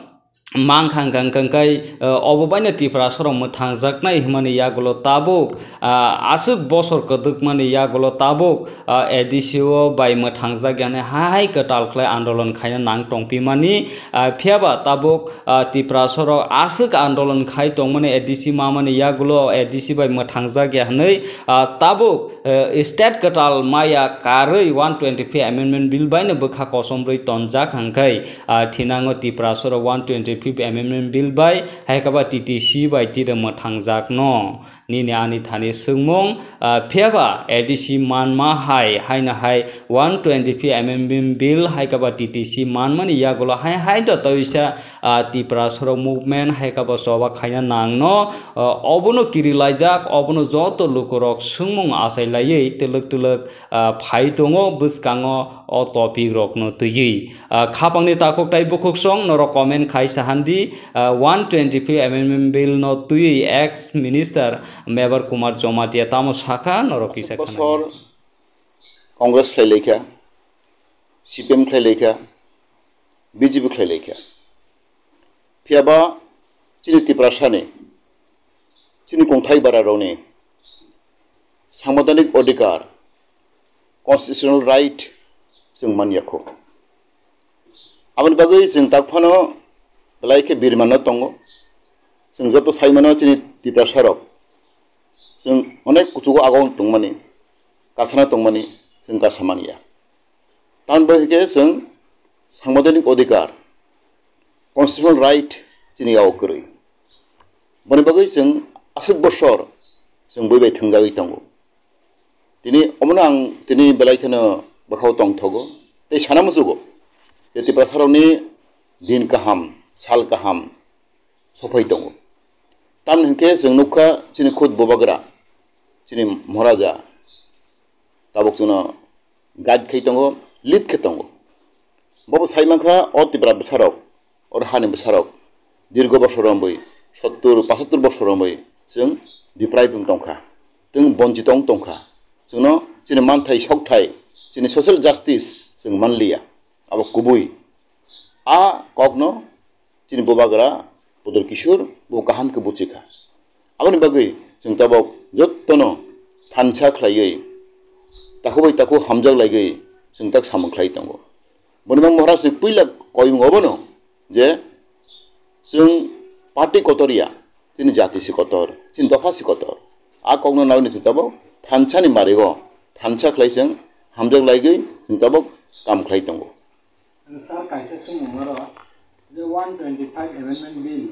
mang khang kai obobaina Tripura sorok mothangjak himani yagulo tabuk asuk bosor koduk mani yagulo tabuk ADCO bai mothangjak yani hai katal khlai andolon khaina nang tongpi mani phiaba tabuk Tripura sorok asuk andolon khai tongmani ADC mamani yagulo ADC bai mothangjak yani tabuk state katal maya karui 125 amendment bill baina bukha kosomrui tonjak hangkai thinango Tripura sorok 125th amendment bill by haikaba TTC by tidama thangjak no nini ani thani sungmong phiaba ADC manma haina hai 125th amendment bill haikaba TTC manmani yagulo hai do toisa Tripura sorok movement haikaba soba khaina nangno obono kirilaijak obono joto lukorok sungmong asailai tuluk phai tongo buskango o topic rokno tuyi khapangni takok tai bukhuk song noro comment khai sahandi 125th amendment bill no tuyi ex minister Mebar Kumar Jomatia tamo shaka noro kisa khana Congress khlai lekha CPM khlai lekha BJP khlai lekha phiaba chini Tripura sane chini kongthai bara rone সাংবিধানিক অধিকার constitutional right जों मानियाखौ आबनि बागै जों ताकफानो लाइके बिरमानो दङ जों जत साइमानो चिनि Tripura सरक जों अनेक कुचुगो आगाव दंमानि गासना दंमानि जों गासामानिया तान बहिके जों साংবিধাनिक अधिकार constitutional right चिनि याव करै बनि बागै जों आसुक बसर जों बैबाय थंगायै दङ दिनै अमनो आं दिनै बेलायखनो बखाव तंथगो ते साना मुजुगो जे Tripura सरकनि दिन गाहाम साल गाहाम सफाय दङ ताम हिंके जों नुखा चिनि खुद बबाग्रा चिनि महाराजा ताबक जोंनो गाइड खै दङ लिड खै दङ बबो साइमाखा अ Tripura सरक और हानि सरक दीर्घ बसरमै 70-75 बसरमै जों डिप्राइभिं दंखा जों बन्जितं दंखा जोंनो चिनि मानथाय सावथाय चिनि ससियेल जास्टिस जों मानलिया अब गुबै आ कगनो चिनि बबाग्रा बदर किशोर बो गाहाम के बुचिखा आगनि बागै जों ताबक जत्तनो थानसा खलायै ताखोबै ताखो हामजाग लायै जों ताक सामख्लाय दङ बनिबा महाराज पहिला कयम गबनो जे जों पार्टी कतरिया चिनि जातिसि कतर चिनि दफासि कतर आ कगनो नावनि ताबक थानसानि मारेगो थानसा खलायजों हामजाग लायै जों ताबक काम खलाय दङ सर कायसे सुमुंगरो जे 125 amendment bill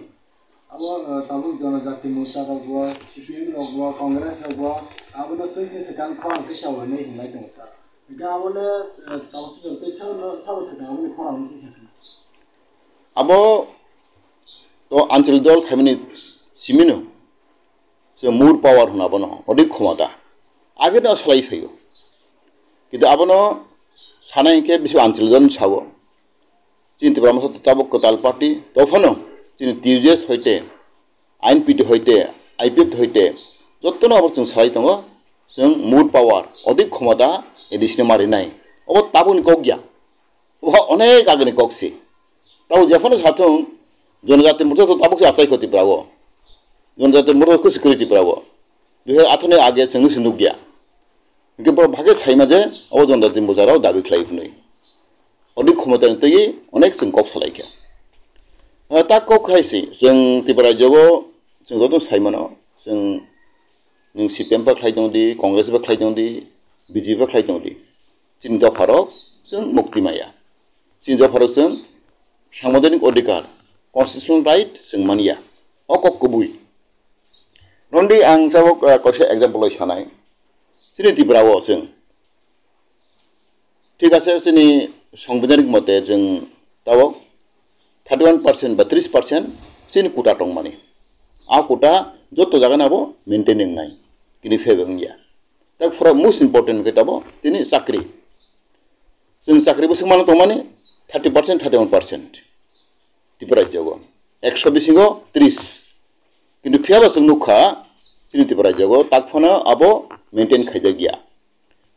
abo tabuk जनजाति मोर्चा रगवा CPM रगवा कांग्रेस रगवा आबनो तैसे सकान खरां फैसा होने हिलाय दङ सर गाबोले tabuk फैसा न थाबो सकान खरां फैसा abo तो आंचल दल खामिनि सिमिनो जे मुर पावर होना बनो अधिक क्षमता आगे न सलाय फैयो किन्तु आबनो सानाय के बिसु आंचल जन सावो चिनि Tripura Motha ताबक कताल पार्टी तफनो चिनि TUJS होइते INPT होइते IPF होइते जत्तनो अब जों सलाय दङ जों मुड पावर अधिक क्षमता एडिशने मारिनाय अब ताबुन कक गया अब अनेक आगनि कक्सि ताबु जेफोनो साथों जनजाति मुर्थ तो ताबुक से आचाय खति प्रावो जनजाति मुर्थ को सिक्योरिटी प्रावो दुहे आथने आगे जोंनो सिन्दुक गया इनके पर भागे साइमा जे अब जनजाति मुजाराव दाबि खलायफुनै अधिक क्षमता तै अनेक जों कक सलायखा ता कक खायसि जों त्रिपुरा जगो जों तो साइमानो जों नों सीपीएम पर खालायदोंदि कांग्रेस पर खालायदोंदि बीजेपी पर खालायदोंदि चिन्ता फारक जों मुक्ति माया चिन्ता फारक जों साংবিধানিক अधिकार कन्स्टिट्यूशनल राइट जों मानिया अकक गुबै रन्दी आं जाबक कसे एग्जाम्पल सानाय जोंनि त्रिपुराव जों ठीक आछे जोंनि संविधानिक मते जों तावक 31% बा 30% जोंनि कोटा दं माने आ कोटा जत जागोन आबो मेंटेनिंग नाय किनि फेबंगिया दा फर मोस्ट इम्पोर्टेंट केताबो तिनि चाकरी जों चाकरी बसो माने दं माने 30% 31% त्रिपुरा जगो 100 बिसिङो 30 किन्तु फियाबा जों नुखा जोंनि त्रिपुरा जगो ताकफानो आबो मेंटेन खायजा गैया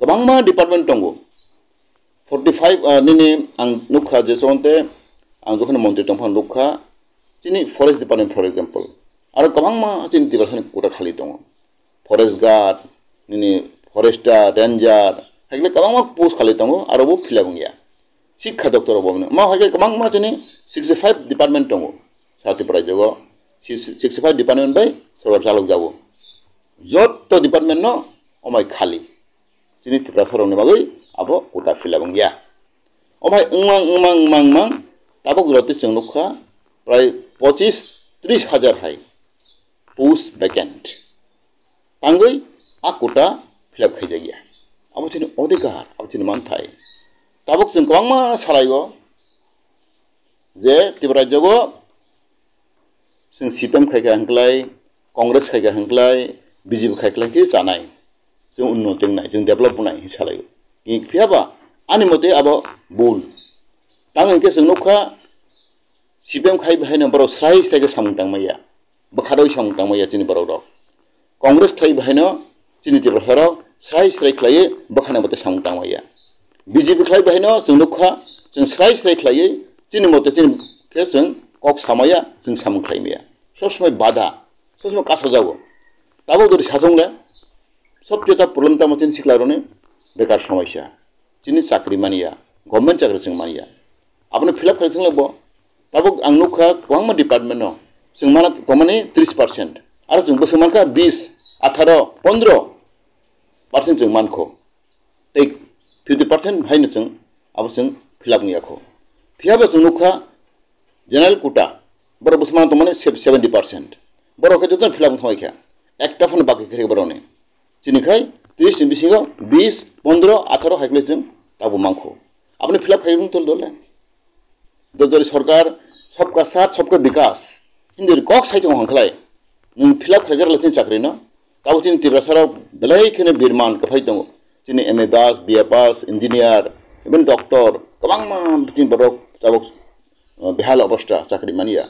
गोबां मा डिपार्टमेंट दङ 45 निनि आं नुखा जे जनते आं जखन मन्त्रि दंफां नुखा जोंनि फरेस्ट डिपार्टमेंट फर एग्जांपल आरो गोबां मा जोंनि त्रिपुरानि कोटा खालि दङ फरेस्ट गार्ड निनि फरेस्टार रेंजार हाइले गोबां मा पोस्ट खालि दङ आरो बो फिलाबंगिया शिक्षा दप्तर बमनो मा हाइले गोबां मा जोंनि 65 डिपार्टमेंट दङ सा त्रिपुरा जगो 65 डिपार्टमेंट बाय सरकार चालक जाबो जत डिपार्टमेंट न अमाय खाली जोंनि त्रिपुरा सरकारनि बागै आबो कोटा फिलाबंगिया अमाय उमां ताबो गुरते जों नुखा प्राय 25-30 हजार हाय पोस्ट वैकेंट तांगै आ कोटा फिलअप खायजा गया अब जोंनि अधिकार अब जोंनि मानथाय ताबुक जों गोबां मा सालायो जे त्रिपुरा जगो जों सीपीएम खायगा हंख्लाय कांग्रेस खायगा हंख्लाय बीजेपी खायख्लाय कि जानाय जों उन्नति नाय जों डेभलप बनाय सालायो इ फियाबा आनि मते अब बुल तांगै के जों नुखा सीपीएम खाय बाहायनो बर स्राय स्रायगे सामुंतांमाया बखादो सामुंतांमाया जोंनि बर'राव कांग्रेस थाय बाहायनो जोंनि त्रिपुरायाव स्राय स्राय खालायो बखानो मते सामुंतांमाया बीजेपी खाय बाहायनो जों नुखा जों स्राय स्राय खालायो जोंनि मते जों के जों कक सामाया जों सामुं खालायमाया सब समय बाधा सब समय कासा जावो ताबो दरि साजंले सबचेता प्रब्लेम मते सिखलारोने बेकार समस्या जोंनि चाकरी मानिया गवर्नमेंट चाकरी जों मानिया आपने फिलअप खालायथों लगबो ताबो आं नुखा गोबां मा डिपार्टमेंट न जों माना तमाने 30% आरो जों बोसो मानखा 20 18 15% जों मानखो 50% हायनो जों अब जों फिलअप नियाखो फियाबा जों नुखा जनरल कोटा बर बोसो माना तमाने 70% बर के जों फिलअप थमायखा एकटा फन बाकी करे बरने जिनिखाय 30 नि बिसिङाव 20 15 18 हायले जों ताबो मांखो आपने फिलअप खायरुं तल दले दजरी सरकार सबका साथ सबका विकास हिंदे कक साइटों हंखलाय नों फिलअप खायगर लथिन चाकरी न ताबो जोंनि त्रिपुरा सराव बेलायखोनो बिरमान कफाय दङ जोंनि एमए पास बीए पास इंजिनियर इवन डॉक्टर गोबां मा बिथिं बरक ताबो बेहाल अवस्था चाकरी मानिया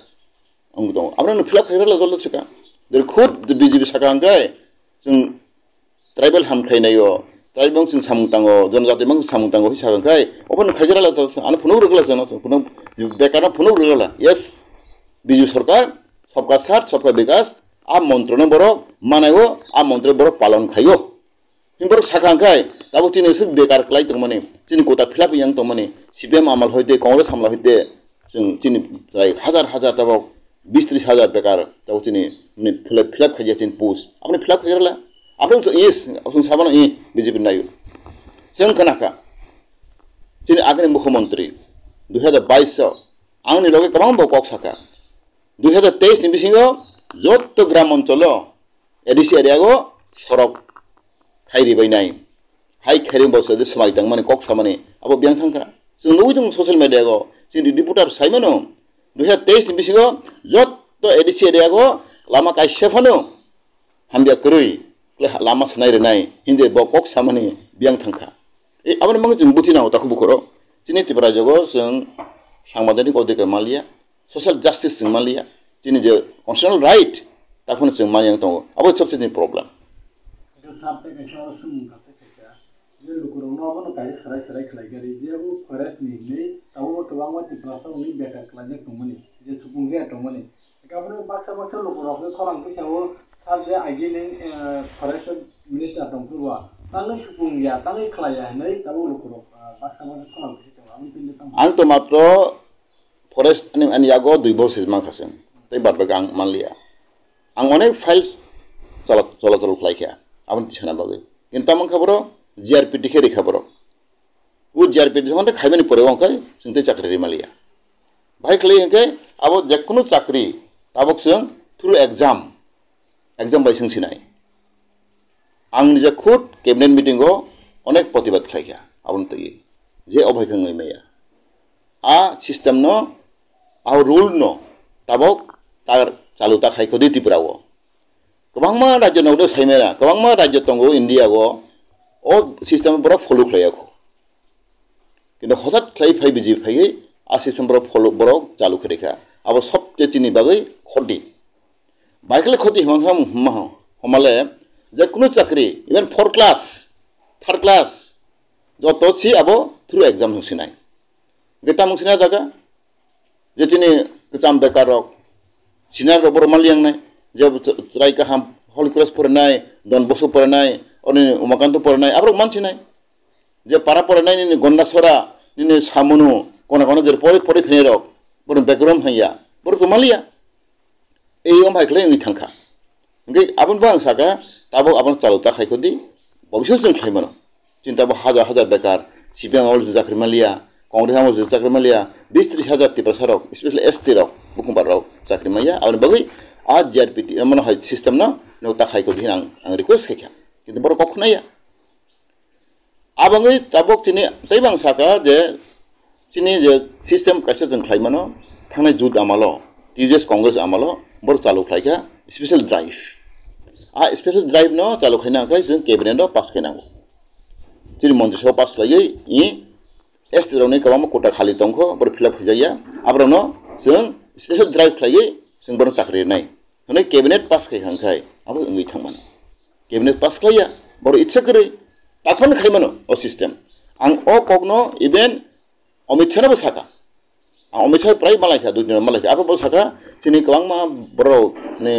अंग दङ आपने फिलअप खायगर लदल सका दर खुद बीजेपी साकांगाय जों ट्राइबल हामखायनायो ट्राइबल जों सामुंतांगो जनजाति मा सामुंतांगो हिसाबखाय अपन खायगर ला आनो फुनु रगला जनो फुनु बेकार फुनु रगला यस बीजेपी सरकार सबका साथ सबका विकास आ मंत्रनो बरो मानायो आ मंत्र बरो पालन खायो हिंबर साखांखाय दाबो तिने सु बेकार क्लाय दं माने तिनि कोटा फिलअप yang दं माने सीपीएम आमाल होइते कांग्रेस आमाल होइते जों तिनि जाय हजार दाबो 20-30 हजार बेकार दाबो तिनि फिलअप खायजा तिन पोस्ट आपने फिलअप खायरला आपन यस आपन साबानो इ बीजेपी नायो जों खोनाखा तिनि आगनि मुख्यमंत्री 2022 आंनि लगे गोबां बकक साखा 2023 नि बिसिङाव जत ग्राम अंचल एडिसि एरियागो सरक खायरि बायनाय हाय खायरि बस दे समायदां माने कक सामाने अब बियां थांखा जों नुदों ससियेल मिडियागो जोंनि रिपोर्टार साइमनो 2023 नि बिसिङाव जत एडिसि एरियागो लामा कायसेफानो हामबिया करै लामा सनाय रेनाय हिंदे बकक सामाने बियां थांखा ए आबने मंग जों बुथिनाव ताखौ बुखरो जोंनि त्रिपुरा जगो जों सांबादानिक अधिकार मालिया सोशल जस्टिस जों मालिया जोंनि जे कन्स्टिट्यूशनल राइट ताखौनो जों मानियां दङ अब सबसे प्रब्लेम साथ के कैसा और सुन खासे क्या ये लुकुरों ना अपन काहे सराय सराय खिलाई करी जे वो फॉरेस्ट नहीं तब वो कबांग में टिप्रासा उन्हीं बेकार खिलाने तुमने जे सुपुंगे तुमने अपन बाक्सा लुकुरों के खरांग पे वो साथ जे आगे नहीं फॉरेस्ट मिनिस्टर तुमको तांगे सुपुंगे तांगे खिलाया नहीं तब वो लुकुरों बाक्सा में खरांग पे हम पिले तम आं तो मात्र फॉरेस्ट अनि यागो दुई बस मा खासें तै बारबा आं मान लिया आं अनेक फाइल चला खिलाइखा आबन तिसना बागै किन्तु आं खबरो जीआरपीटी के रेखा बरो वो जीआरपीटी जखन खाइबेनि परे अंकाय जोंते चाकरि रिमालिया भाई खलै अंकाय आबो जेकुनु चाकरि ताबक जों थ्रु एग्जाम बाय सोंसिनाय आं निजे खुद कैबिनेट मीटिंगो अनेक प्रतिबाद खाइखा आबन तयै जे अभयखङै मैया आ सिस्टेम न आ रूल न ताबक तार चालुता खाइखो दि त्रिपुराओ गोबांमा राज्य नौदो साइमेना गोबांमा राज्य दंगो इन्डियागो ओ सिस्टेम बरा फॉलो खालायाखो किन्तु हठात खाइ फाइ बिजि फाइयै आ सिस्टेम बरा फॉलो बरा चालु खरेखा आबो सब तेचिनि बागै खदि बाइकले खदि हमाले जे कुनु चाकरि इवन 4 क्लास 3rd क्लास जतोछि आबो थ्रु एग्जाम होसिनाय गेटा मुसिना जागा जेतिनि गोजाम बेकारक सिनार रबर मालियांनाय जे राय गाहाम हल क्रस फरायनाय दन बसु फरायनाय अनि उमाकान्त फरायनाय आब्रो मानसिनाय जे पारा फरायनाय नि गन्नासरा नि सामुनु कोना कोना जे परि फेरक बर बेकग्राउंड हैया बर मालिया ए ओम भाइखले नि थांखा ओंगे आबन बां सागा ताबो आबन चालुता खाइखोदि भविष्य जों खाइमानो चिन्ताबो हजार बेकार सिपिएम आवल जाखरि मालिया कांग्रेस आवल जाखरि मालिया 20-30 हजार टिप्रासारक स्पेशली एसटी रक बुकुमबाराव जाखरि मालिया आबन बगै आ जीआरपीटी मन हाय सिस्टम न नौता खाइखोदि आं रिक्वेस्ट खाइखा किन्तु बर कखनाया आबंगै ताबक चिनि तैबां साका जे चिनि जे सिस्टम कासे जों खाइमानो थांनाय जुद आमालो टीजेस कांग्रेस आमालो बर चालु खाइखा स्पेशल ड्राइव आ स्पेशल ड्राइव न चालु खाइना खाय जों कैबिनेट पास खाइनांगौ चिनि मन्त्रिसभा पास लायै इ एसटी रावनि गोबां कोटा खालि दंखो बर फिलआप होजाया आब्रानो जों स्पेशल ड्राइव खाइयै जों बर चाकरि नाय हनै कैबिनेट पास खाइखांखाय आबो ओंगै थांमान कैबिनेट पास खाइया बर इच्छा करै ताफन खाइमानो ओ सिस्टेम आं ओ कगनो इवेन अमित शाहनाबो साका आं अमित शाह प्राय मालायखा दुइ दिन मालायखा आबो साका चिनि गोबां मा बर ने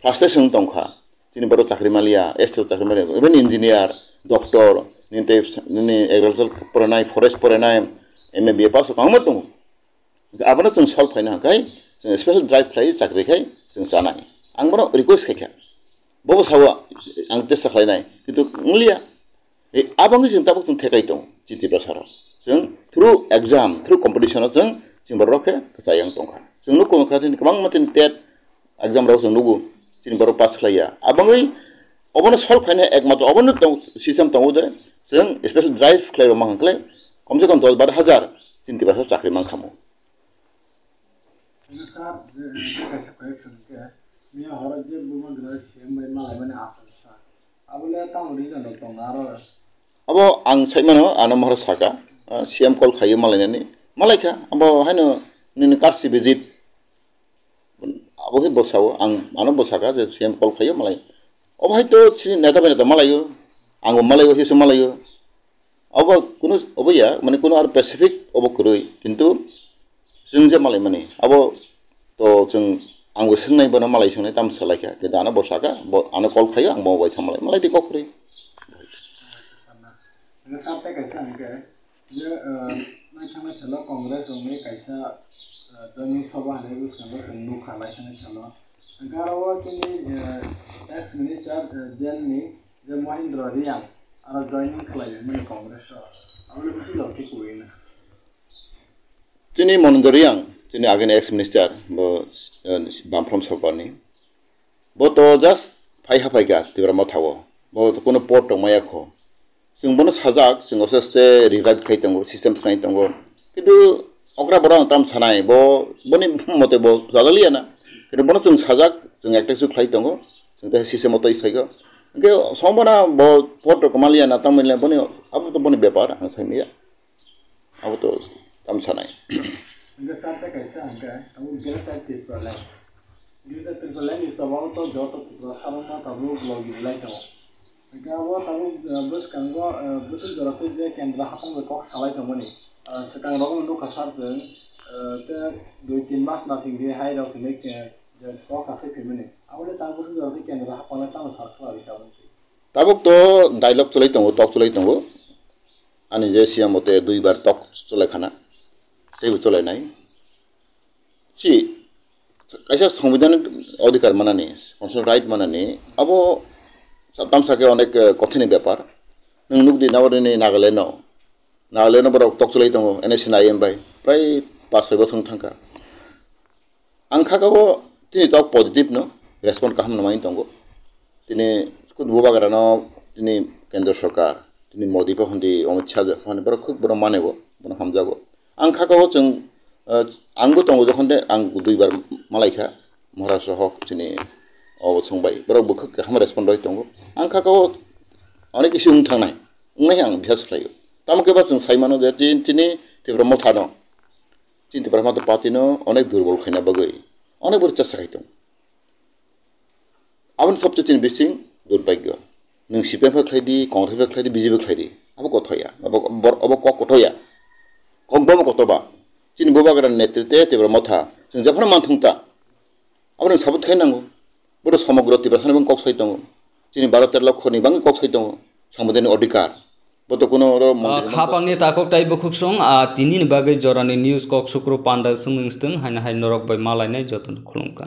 फ्रास्ट्रेसन दंखा चिनि बर चाकरि मालिया एसटी चाकरि मालिया इवेन इंजिनियर डॉक्टर नि एग्रिकालचार फरायनाय फरेस्ट फरायनाय एमए बीए पास खालामो दं आबानो जों सल्व खाइनो हाखाय जों स्पेशल ड्राइभ खाइ चाकरिखाय जों जानाय आं बर रिक्वेस्ट खाइखा बबो सावा आं टेस्ट खालायनाय किन्तु मुलिया ए आबांगै जों ताबो जों थेकाय दं जितिबा साराव जों थ्रु एग्जाम थ्रु कम्पिटिशनाव जों बरखे जायां दंखा जोंनो कोनो खादिन गोबां मतिन टेट एग्जाम राव जों नुगु जों बर पास खालाया आबांगै अबनो सल्व खाइनो एकमात्र अबनो दं सिस्टेम दं दे जों स्पेशल ड्राइभ खालायबा मांखले कम से कम 10-12,000 जितिबा चाकरि मांखामो साथ कैसे करेक्शन के मिया हर जे बुमन ग्रास सेम बाय मालाय माने आसा आबले तामुरि जानो दं आरो अब आं साइमानो आनो महर साका सीएम कल खायो मालायनानै मालायखा अब हायनो नि कारसि भिजिट अब हे बसाव आं आनो बसाका जे सीएम कल खायो मालाय अब हायतो चिनि नेता बेनेता मालायो आंबो मालायो हिसो मालायो अब कुनु अबया माने कुनु आरो स्पेसिफिक अब करै किन्तु जों जे मालाय माने अब तो जों आंबो सोंनाय बना मालाय सोंनाय दाम सालायखा के दाना बसाका आनो कल खायो आं मावबाय था मालाय दि कखरै साथ कैसा है जे मैं थाना चलो कांग्रेस में कैसा जंग सभा है उसका नु खालाय थाना चलो गारावा के एक्स मिनिस्टर जेल में जे महेंद्र रियां आरो जॉइनिंग खालाय माने कांग्रेस आबले बिसि लखि कोइना जोंनि महेंद्र रियां जोंनि आगेन एक्स मिनिस्टर बामफ्राम सरकारनि बत जस्ट फाइ हाफायगा तिब्रा मथाव बत कोनो पोर्ट दंमायाखो जों बनो साजाक जों सस्ते रिभाइव खाइतंगो सिस्टेम सनाय तंगो किन्तु अग्रा बरा ताम सानाय बनि मते ब जालालियाना किन्तु बनो जों साजाक जों एक्टेसु खाइतंगो जों ता सिस्टेम मते फैगो के समबना ब पोर्ट कमालियाना तामले बनि अब तो बनि व्यापार आं साइमिया अब तो ताम सानाय इनके साथ कैसा है हम गेट टाइप के प्रॉब्लम गिरता प्रॉब्लम इस दबाव तो जो तो प्रसारण में तब लोग लॉग इन लाइक हो Gawo tabu bus kanggo bus jorok je kendra hapang kok salai thomani sekang rong nu kasar jeng te 2-3 mas na sing dia hai rok nek je kok kafe phimani awle ta bus jorok kendra hapang ta sar khali ta tabuk to dialog cholai tongo talk cholai tongo ani je siam mote 2 bar talk cholai khana tei cholai nai si kaisa সংবিধান অধিকার মানানি constitutional right মানানি abo সাতাম সাকে অনেক কঠিন ব্যাপার nook দি নাবরনি নাগাল্যান্ড বড় টক চলাই দङ NSN IM by প্রায় 5-6 বছর থাকা आंखागाव तिनी टक पजिटिव न रेस्पन्ड खालाम नमाय दङ तिनी खुद बुबागारान तिनी केन्द्र सरकार तिनी मोदी पहन्दी अमित शाह पहन्दी बर खुद बर मानेगो बर हामजागो आंखागाव जों आंबो दङ जखन आं 2 बार मालायखा महाराष्ट्र हक तिनी संबाय बर बुख हाम रेस्पन्ड राय दङ आंखागाव अनेक इशु थांनाय आं बिहास खायो तामकेबा जों साइमानो जे तिनी तिब्र मथा दं Tipra Motha party no onek durbol khaina bagai onek bor chasa khaitung abon sobche chin bising durbagyo nung CPM khaidi Congress khaidi BJP khaidi abo kothoya abo kotoya kombom kotoba chin bobagram netritwe Tipra Motha जों Jafor मानथुंता abon sabut khainango bor समग्र Tipra sanibang kok saitong chin 12-13 lakh ni bang kok saitong samudani अधिकार खापांनि ताकक tie बखुकसं तिनि बागै जरानि news कक सुक्रो panda सुंगस्तों हाइन हाइन नरक bye मालायनाय जतन खुलुमका